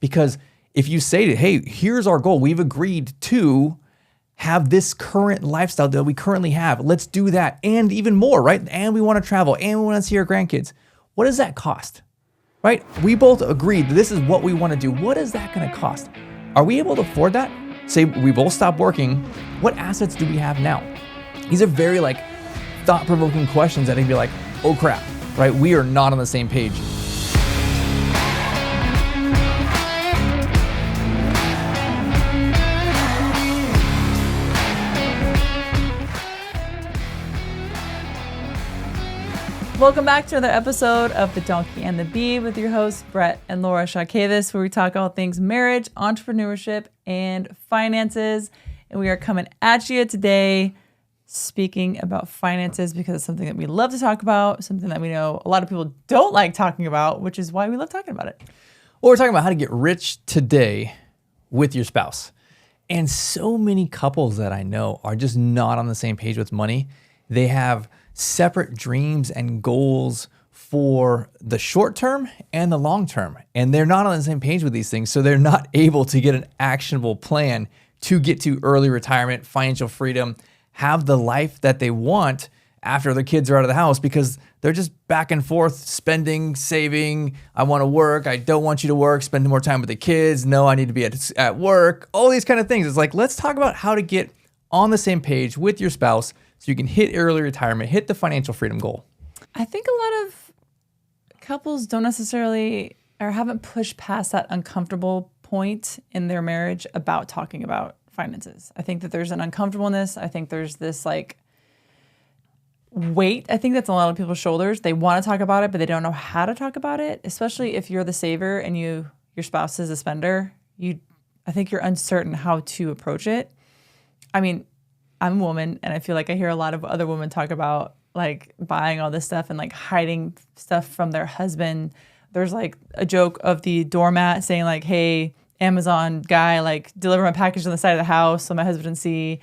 Because if you say to, hey, here's our goal. We've agreed to have this current lifestyle that we currently have. Let's do that and even more, right? And we want to travel and we want to see our grandkids. What does that cost, right? We both agreed that this is what we want to do. What is that going to cost? Are we able to afford that? Say we both stop working. What assets do we have now? These are very thought-provoking questions that I'd be like, oh crap, right? We are not on the same page. Welcome back to another episode of The Donkey and the Bee with your hosts, Brett and Laura Chotkevys, where we talk all things marriage, entrepreneurship, and finances. And we are coming at you today speaking about finances because it's something that we love to talk about, something that we know a lot of people don't like talking about, which is why we love talking about it. Well, we're talking about how to get rich today with your spouse. And so many couples that I know are just not on the same page with money. They have separate dreams and goals for the short term and the long term. And they're not on the same page with these things. So they're not able to get an actionable plan to get to early retirement, financial freedom, have the life that they want after their kids are out of the house because they're just back and forth spending, saving. I want to work. I don't want you to work. Spend more time with the kids. No, I need to be at work. All these kind of things. It's like, let's talk about how to get on the same page with your spouse so you can hit early retirement, hit the financial freedom goal. I think a lot of couples don't necessarily or haven't pushed past that uncomfortable point in their marriage about talking about finances. I think that there's an uncomfortableness. I think there's this weight. I think that's on a lot of people's shoulders. They want to talk about it, but they don't know how to talk about it, especially if you're the saver and your spouse is a spender. I think you're uncertain how to approach it. I mean, I'm a woman, and I feel like I hear a lot of other women talk about buying all this stuff and hiding stuff from their husband. There's a joke of the doormat saying hey, Amazon guy, deliver my package on the side of the house so my husband can see.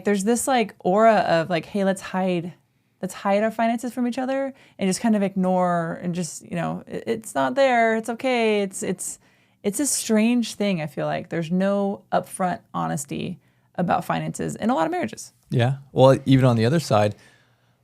There's this aura of hey, let's hide our finances from each other and just kind of ignore and just, it's not there. It's okay. It's a strange thing. I feel like there's no upfront honesty about finances in a lot of marriages. Yeah. Well, even on the other side,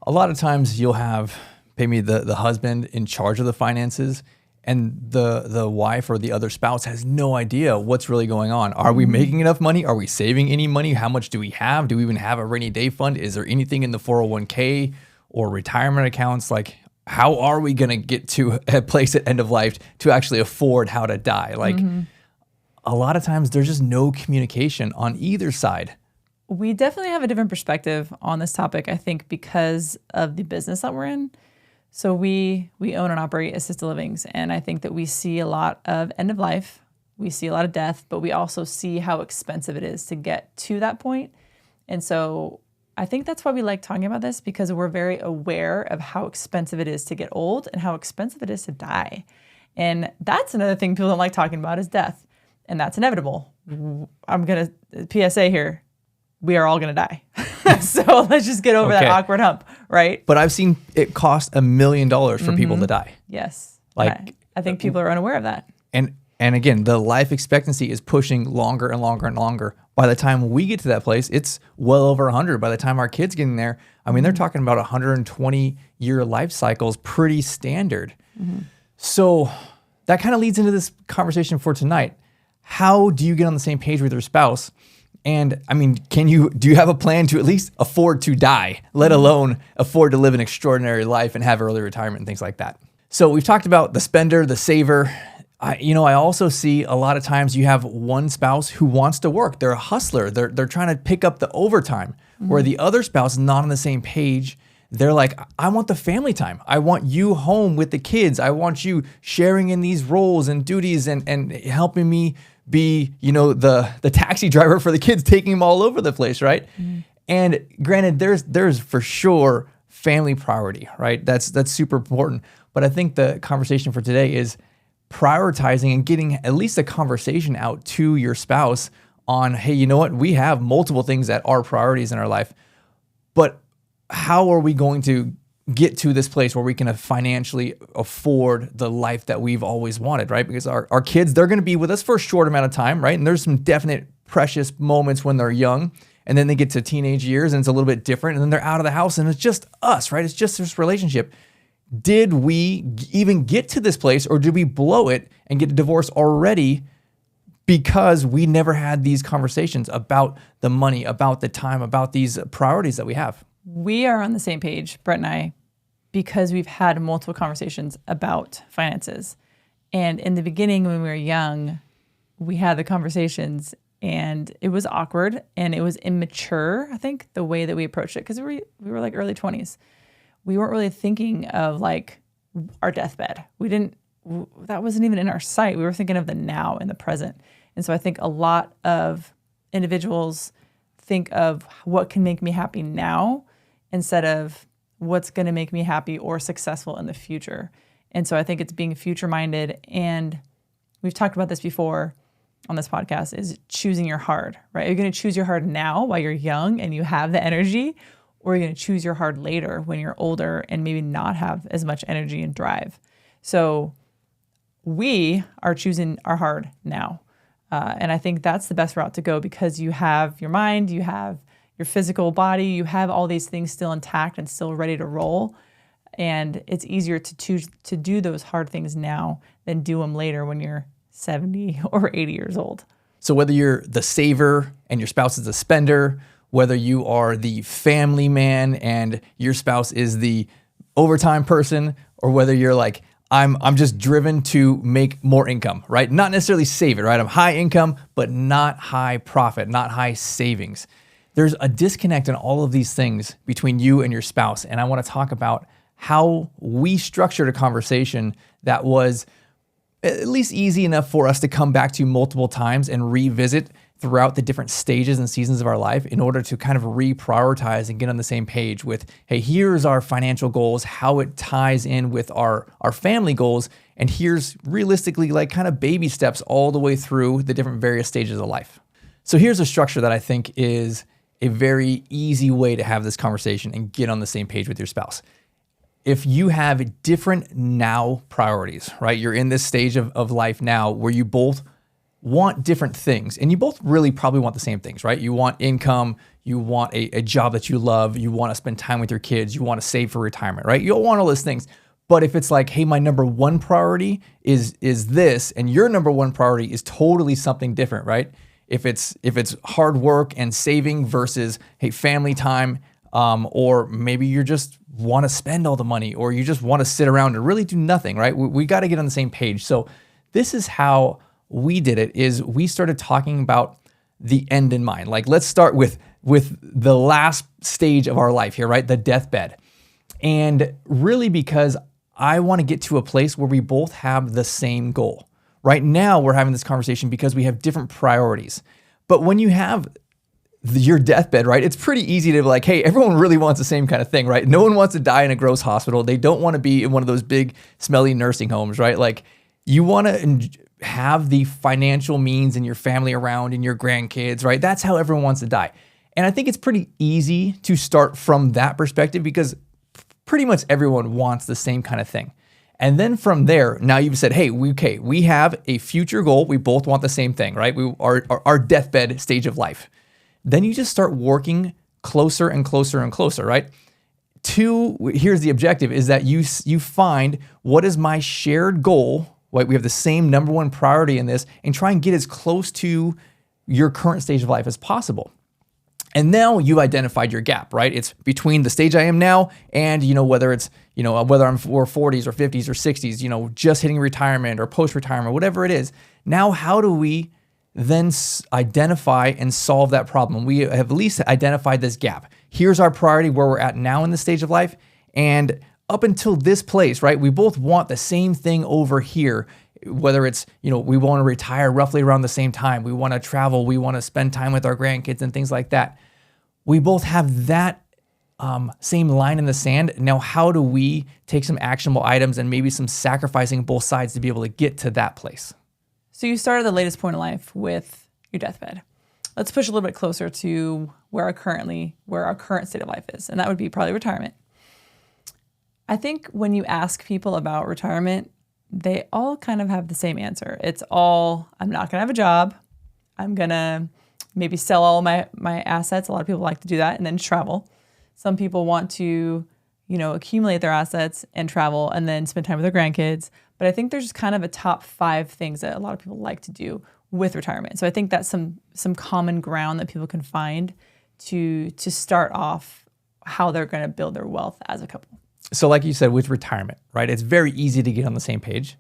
a lot of times you'll have maybe the husband in charge of the finances and the wife or the other spouse has no idea what's really going on. Are we making enough money? Are we saving any money? How much do we have? Do we even have a rainy day fund? Is there anything in the 401k or retirement accounts? How are we going to get to a place at end of life to actually afford how to die? A lot of times there's just no communication on either side. We definitely have a different perspective on this topic, I think, because of the business that we're in. So we own and operate assisted livings, and I think that we see a lot of end of life. We see a lot of death, but we also see how expensive it is to get to that point. And so I think that's why we like talking about this, because we're very aware of how expensive it is to get old and how expensive it is to die. And that's another thing people don't like talking about is death. And that's inevitable. I'm going to PSA here. We are all going to die. So let's just get over that awkward hump, right? But I've seen it cost $1 million for people to die. Yes. I think people are unaware of that. And again, the life expectancy is pushing longer and longer and longer. By the time we get to that place, it's well over 100. By the time our kids get in there, I mean, they're talking about 120-year life cycles, pretty standard. So that kind of leads into this conversation for tonight. How do you get on the same page with your spouse? And I mean, do you have a plan to at least afford to die, let alone afford to live an extraordinary life and have early retirement and things like that? So we've talked about the spender, the saver. I also see a lot of times you have one spouse who wants to work. They're a hustler. They're trying to pick up the overtime, where the other spouse is not on the same page. They're like, I want the family time. I want you home with the kids. I want you sharing in these roles and duties and helping me be, the taxi driver for the kids, taking them all over the place, right? And granted, there's for sure family priority, right? That's super important. But I think the conversation for today is prioritizing and getting at least a conversation out to your spouse on, hey, you know what? We have multiple things that are priorities in our life, but how are we going to get to this place where we can financially afford the life that we've always wanted, right? Because our kids, they're going to be with us for a short amount of time, right? And there's some definite precious moments when they're young, and then they get to teenage years and it's a little bit different, and then they're out of the house and it's just us, right? It's just this relationship. Did we even get to this place, or did we blow it and get a divorce already because we never had these conversations about the money, about the time, about these priorities that we have? We are on the same page, Brett and I, because we've had multiple conversations about finances. And in the beginning, when we were young, we had the conversations and it was awkward and it was immature, I think, the way that we approached it, because we were like early 20s. We weren't really thinking of like our deathbed. That wasn't even in our sight. We were thinking of the now and the present. And so I think a lot of individuals think of what can make me happy now instead of what's going to make me happy or successful in the future. And so I think it's being future-minded. And we've talked about this before on this podcast, is choosing your hard, right? Are you going to choose your hard now while you're young and you have the energy? Or are you going to choose your hard later when you're older and maybe not have as much energy and drive? So we are choosing our hard now. And I think that's the best route to go, because you have your mind, you have your physical body, you have all these things still intact and still ready to roll. And it's easier to choose to do those hard things now than do them later when you're 70 or 80 years old. So whether you're the saver and your spouse is the spender, whether you are the family man and your spouse is the overtime person, or whether you're like, I'm just driven to make more income, right? Not necessarily save it, right? I'm high income, but not high profit, not high savings. There's a disconnect in all of these things between you and your spouse. And I want to talk about how we structured a conversation that was at least easy enough for us to come back to multiple times and revisit throughout the different stages and seasons of our life in order to kind of reprioritize and get on the same page with, hey, here's our financial goals, how it ties in with our family goals, and here's realistically like kind of baby steps all the way through the different various stages of life. So here's a structure that I think is a very easy way to have this conversation and get on the same page with your spouse. If you have different now priorities, right? You're in this stage of life now where you both want different things, and you both really probably want the same things, right? You want income, you want a job that you love, you want to spend time with your kids, you want to save for retirement, right? You'll want all those things. But if it's like, hey, my number one priority is this, and your number one priority is totally something different, right? If it's hard work and saving versus, hey, family time, or maybe you just want to spend all the money, or you just want to sit around and really do nothing, right? We got to get on the same page. So this is how we did it, is we started talking about the end in mind. Like, let's start with the last stage of our life here, right? The deathbed. And really, because I want to get to a place where we both have the same goal. Right now, we're having this conversation because we have different priorities. But when you have your deathbed, right, it's pretty easy to be like, hey, everyone really wants the same kind of thing, right? No one wants to die in a gross hospital. They don't want to be in one of those big, smelly nursing homes, right? Like, you want to have the financial means and your family around and your grandkids, right? That's how everyone wants to die. And I think it's pretty easy to start from that perspective because pretty much everyone wants the same kind of thing. And then from there, now you've said, hey, we have a future goal. We both want the same thing, right? Our deathbed stage of life. Then you just start working closer and closer and closer, right? Here's the objective, is that you find what is my shared goal, right? We have the same number one priority in this, and try and get as close to your current stage of life as possible. And now you've identified your gap, right? It's between the stage I am now and, whether it's, whether I'm 40s or 50s or 60s, just hitting retirement or post-retirement, whatever it is. Now, how do we then identify and solve that problem? We have at least identified this gap. Here's our priority where we're at now in the stage of life. And up until this place, right, we both want the same thing over here, whether it's, we want to retire roughly around the same time. We want to travel. We want to spend time with our grandkids and things like that. We both have that same line in the sand. Now, how do we take some actionable items and maybe some sacrificing both sides to be able to get to that place? So you started the latest point in life with your deathbed. Let's push a little bit closer to where our current state of life is. And that would be probably retirement. I think when you ask people about retirement, they all kind of have the same answer. It's all, I'm not going to have a job. I'm going to maybe sell all my assets. A lot of people like to do that and then travel. Some people want to, accumulate their assets and travel and then spend time with their grandkids. But I think there's kind of a top 5 things that a lot of people like to do with retirement. So I think that's some common ground that people can find to start off how they're going to build their wealth as a couple. So like you said, with retirement, right? It's very easy to get on the same page.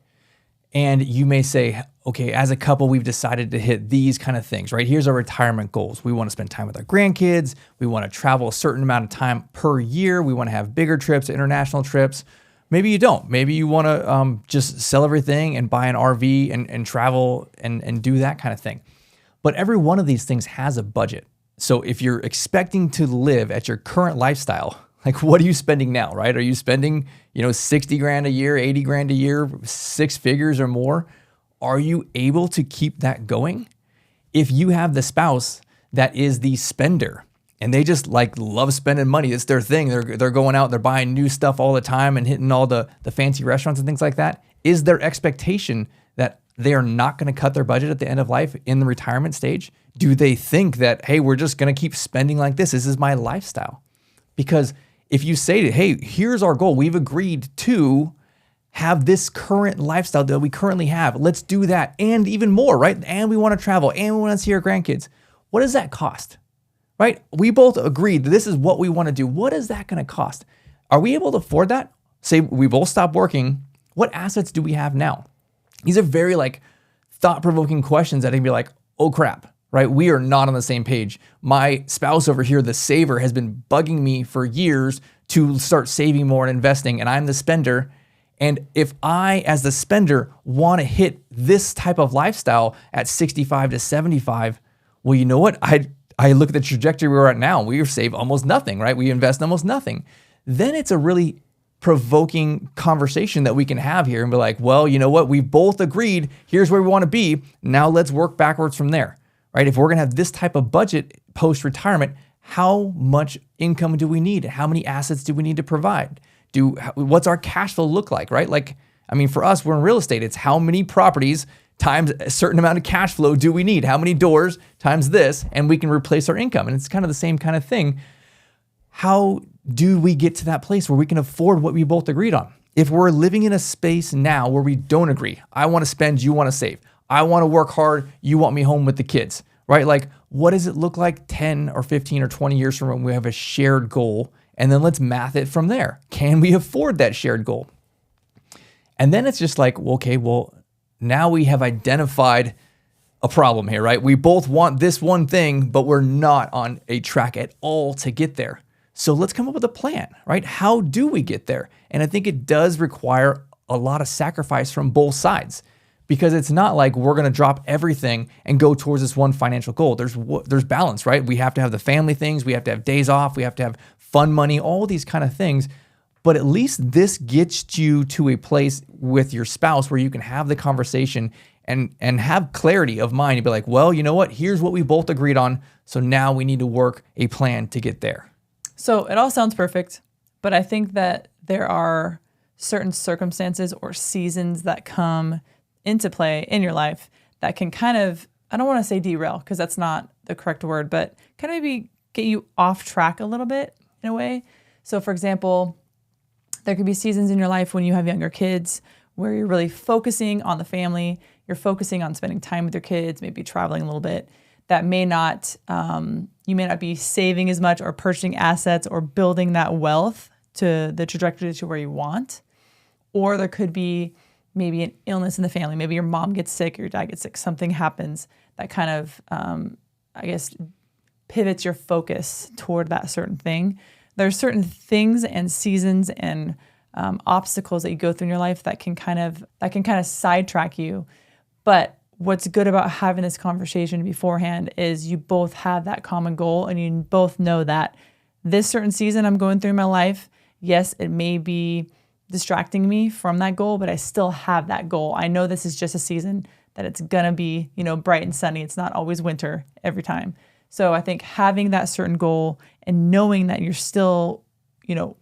And you may say, okay, as a couple, we've decided to hit these kind of things, right? Here's our retirement goals. We want to spend time with our grandkids. We want to travel a certain amount of time per year. We want to have bigger trips, international trips. Maybe you don't. Maybe you want to just sell everything and buy an RV and travel and do that kind of thing. But every one of these things has a budget. So if you're expecting to live at your current lifestyle, like what are you spending now, right? Are you spending, 60 grand a year, 80 grand a year, 6 figures or more? Are you able to keep that going? If you have the spouse that is the spender and they just love spending money, it's their thing. They're going out, they're buying new stuff all the time and hitting all the fancy restaurants and things like that. Is their expectation that they are not going to cut their budget at the end of life in the retirement stage? Do they think that, hey, we're just going to keep spending like this? This is my lifestyle. Because if you say, hey, here's our goal, we've agreed to have this current lifestyle that we currently have. Let's do that and even more, right? And we want to travel and we want to see our grandkids. What does that cost, right? We both agreed that this is what we want to do. What is that going to cost? Are we able to afford that? Say we both stop working. What assets do we have now? These are very thought-provoking questions that can be like, oh crap, right? We are not on the same page. My spouse over here, the saver, has been bugging me for years to start saving more and investing, and I'm the spender. And if I, as the spender, want to hit this type of lifestyle at 65 to 75, well, you know what? I look at the trajectory we're at now. We save almost nothing, right? We invest almost nothing. Then it's a really provoking conversation that we can have here and be like, well, you know what? We've both agreed. Here's where we want to be. Now let's work backwards from there, right? If we're going to have this type of budget post-retirement, how much income do we need? How many assets do we need to provide? What's our cash flow look like, right? For us, we're in real estate. It's how many properties times a certain amount of cash flow do we need? How many doors times this? And we can replace our income. And it's kind of the same kind of thing. How do we get to that place where we can afford what we both agreed on? If we're living in a space now where we don't agree, I want to spend, you want to save. I want to work hard, you want me home with the kids, right? What does it look like 10 or 15 or 20 years from when we have a shared goal? And then let's math it from there. Can we afford that shared goal? And then it's just now we have identified a problem here, right? We both want this one thing, but we're not on a track at all to get there. So let's come up with a plan, right? How do we get there? And I think it does require a lot of sacrifice from both sides, because it's not like we're going to drop everything and go towards this one financial goal. There's balance, right? We have to have the family things. We have to have days off. We have to have fun money, all these kind of things. But at least this gets you to a place with your spouse where you can have the conversation and have clarity of mind. You'd be like, well, you know what? Here's what we both agreed on. So now we need to work a plan to get there. So it all sounds perfect, but I think that there are certain circumstances or seasons that come into play in your life that can kind of, I don't want to say derail because that's not the correct word, but kind of maybe get you off track a little bit in a way. So for example, there could be seasons in your life when you have younger kids where you're really focusing on the family, you're focusing on spending time with your kids, maybe traveling a little bit. That may not, you may not be saving as much or purchasing assets or building that wealth to the trajectory to where you want. Or there could be maybe an illness in the family. Maybe your mom gets sick or your dad gets sick. Something happens that kind of, pivots your focus toward that certain thing. There are certain things and seasons and obstacles that you go through in your life that can kind of sidetrack you. But what's good about having this conversation beforehand is you both have that common goal and you both know that this certain season I'm going through in my life, yes, it may be distracting me from that goal, but I still have that goal. I know this is just a season that it's gonna be, bright and sunny. It's not always winter every time. So I think having that certain goal and knowing that you're still,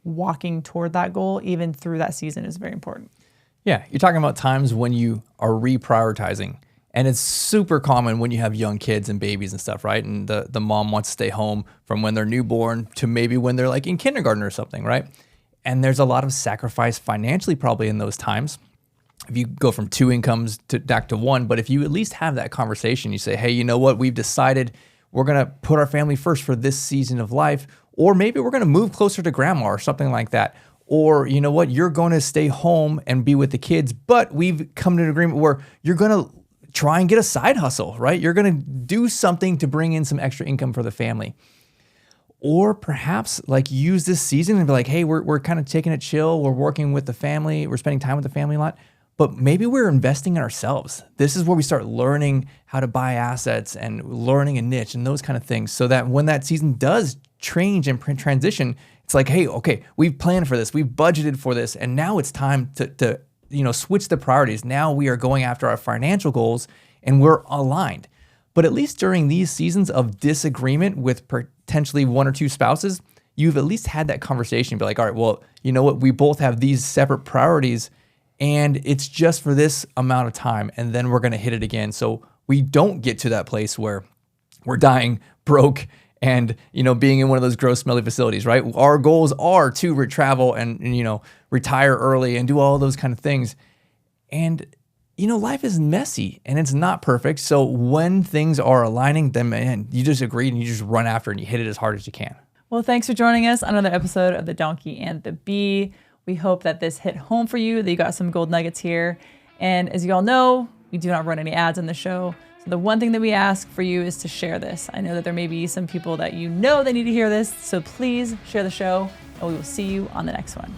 walking toward that goal, even through that season, is very important. Yeah, you're talking about times when you are reprioritizing. And it's super common when you have young kids and babies and stuff, right? And the mom wants to stay home from when they're newborn to maybe when they're like in kindergarten or something, right? And there's a lot of sacrifice financially probably in those times. If you go from 2 incomes back to 1, but if you at least have that conversation, you say, hey, you know what? We've decided we're going to put our family first for this season of life, or maybe we're going to move closer to grandma or something like that. Or, you know what? You're going to stay home and be with the kids, but we've come to an agreement where you're going to try and get a side hustle, right? You're going to do something to bring in some extra income for the family. Or perhaps like use this season and be like, hey, we're kind of taking it chill. We're working with the family. We're spending time with the family a lot, but maybe we're investing in ourselves. This is where we start learning how to buy assets and learning a niche and those kind of things, so that when that season does change and transition, it's like, hey, okay, we've planned for this. We've budgeted for this. And now it's time to switch the priorities. Now we are going after our financial goals and we're aligned. But at least during these seasons of disagreement with potentially 1 or 2 spouses, you've at least had that conversation. Be like, all right, well, you know what? We both have these separate priorities and it's just for this amount of time. And then we're going to hit it again. So we don't get to that place where we're dying broke and, being in one of those gross, smelly facilities, right? Our goals are to travel and retire early and do all those kind of things. And, life is messy and it's not perfect. So when things are aligning, then man, you just agree and you just run after and you hit it as hard as you can. Well, thanks for joining us on another episode of The Donkey and the Bee. We hope that this hit home for you, that you got some gold nuggets here. And as you all know, we do not run any ads on the show. So the one thing that we ask for you is to share this. I know that there may be some people that they need to hear this. So please share the show and we will see you on the next one.